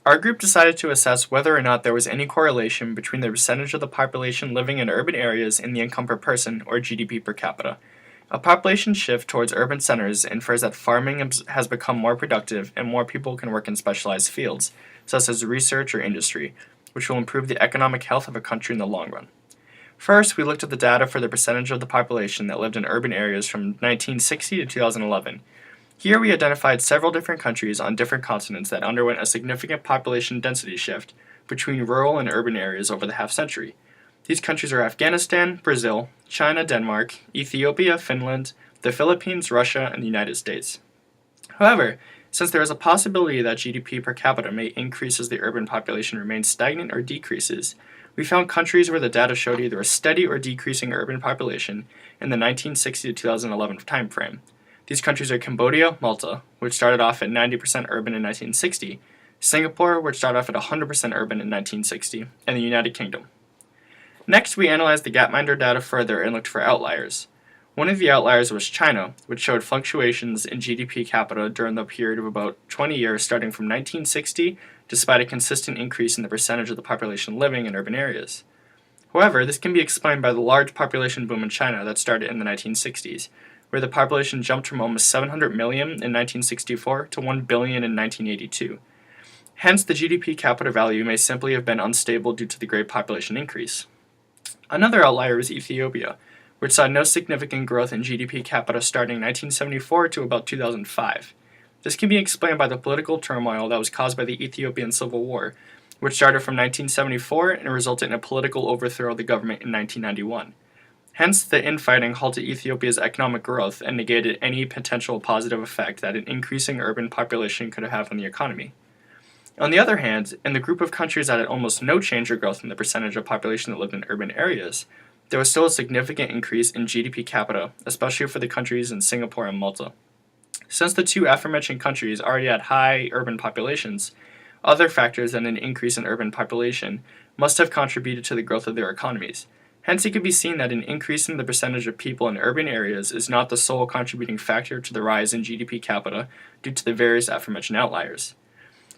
Our group decided to assess whether or not there was any correlation between the percentage of the population living in urban areas and the income per person, or GDP per capita. A population shift towards urban centers infers that farming has become more productive and more people can work in specialized fields, such as research or industry, which will improve the economic health of a country in the long run. First, we looked at the data for the percentage of the population that lived in urban areas from 1960 to 2011. Here we identified several different countries on different continents that underwent a significant population density shift between rural and urban areas over the half-century. These countries are Afghanistan, Brazil, China, Denmark, Ethiopia, Finland, the Philippines, Russia, and the United States. However, since there is a possibility that GDP per capita may increase as the urban population remains stagnant or decreases, we found countries where the data showed either a steady or decreasing urban population in the 1960 to 2011 timeframe. These countries are Cambodia, Malta, which started off at 90% urban in 1960, Singapore, which started off at 100% urban in 1960, and the United Kingdom. Next, we analyzed the Gapminder data further and looked for outliers. One of the outliers was China, which showed fluctuations in GDP capita during the period of about 20 years starting from 1960, despite a consistent increase in the percentage of the population living in urban areas. However, this can be explained by the large population boom in China that started in the 1960s, where the population jumped from almost 700 million in 1964 to 1 billion in 1982. Hence, the GDP capita value may simply have been unstable due to the great population increase. Another outlier is Ethiopia, which saw no significant growth in GDP capita starting in 1974 to about 2005. This can be explained by the political turmoil that was caused by the Ethiopian Civil War, which started from 1974 and resulted in a political overthrow of the government in 1991. Hence, the infighting halted Ethiopia's economic growth and negated any potential positive effect that an increasing urban population could have on the economy. On the other hand, in the group of countries that had almost no change or growth in the percentage of population that lived in urban areas, there was still a significant increase in GDP capita, especially for the countries in Singapore and Malta. Since the two aforementioned countries already had high urban populations, other factors than an increase in urban population must have contributed to the growth of their economies. Hence, it can be seen that an increase in the percentage of people in urban areas is not the sole contributing factor to the rise in GDP capita due to the various aforementioned outliers.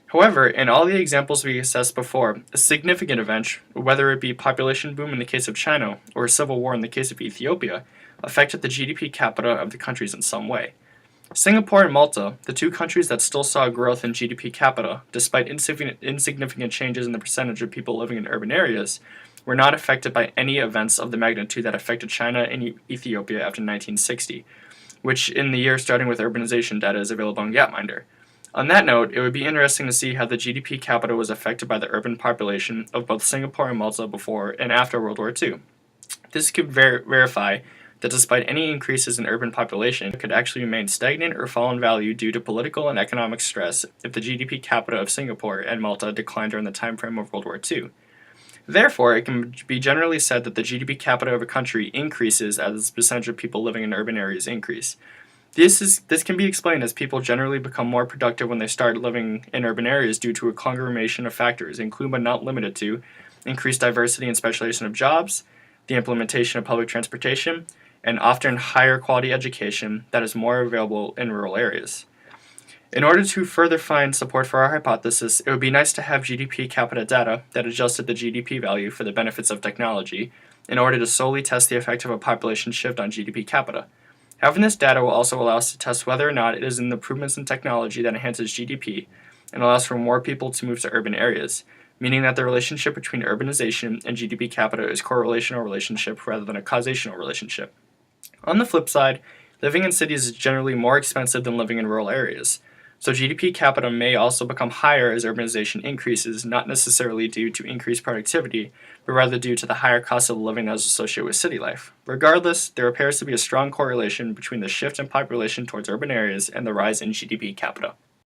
However, in all the examples we assessed before, a significant event, whether it be population boom in the case of China or a civil war in the case of Ethiopia, affected the GDP capita of the countries in some way. Singapore and Malta, the two countries that still saw growth in GDP capita, despite insignificant changes in the percentage of people living in urban areas, were not affected by any events of the magnitude that affected China and Ethiopia after 1960, which in the year starting with urbanization data is available on Gapminder. On that note, it would be interesting to see how the GDP capita was affected by the urban population of both Singapore and Malta before and after World War II. This could verify that despite any increases in urban population, it could actually remain stagnant or fall in value due to political and economic stress if the GDP capita of Singapore and Malta declined during the time frame of World War II. Therefore, it can be generally said that the GDP capita of a country increases as the percentage of people living in urban areas increase. This can be explained as people generally become more productive when they start living in urban areas due to a conglomeration of factors, including but not limited to increased diversity and specialization of jobs, the implementation of public transportation, and often higher quality education that is more available in rural areas. In order to further find support for our hypothesis, it would be nice to have GDP capita data that adjusted the GDP value for the benefits of technology in order to solely test the effect of a population shift on GDP capita. Having this data will also allow us to test whether or not it is in the improvements in technology that enhances GDP and allows for more people to move to urban areas, meaning that the relationship between urbanization and GDP capita is a correlational relationship rather than a causational relationship. On the flip side, living in cities is generally more expensive than living in rural areas, so GDP capita may also become higher as urbanization increases, not necessarily due to increased productivity, but rather due to the higher cost of living that is associated with city life. Regardless, there appears to be a strong correlation between the shift in population towards urban areas and the rise in GDP capita.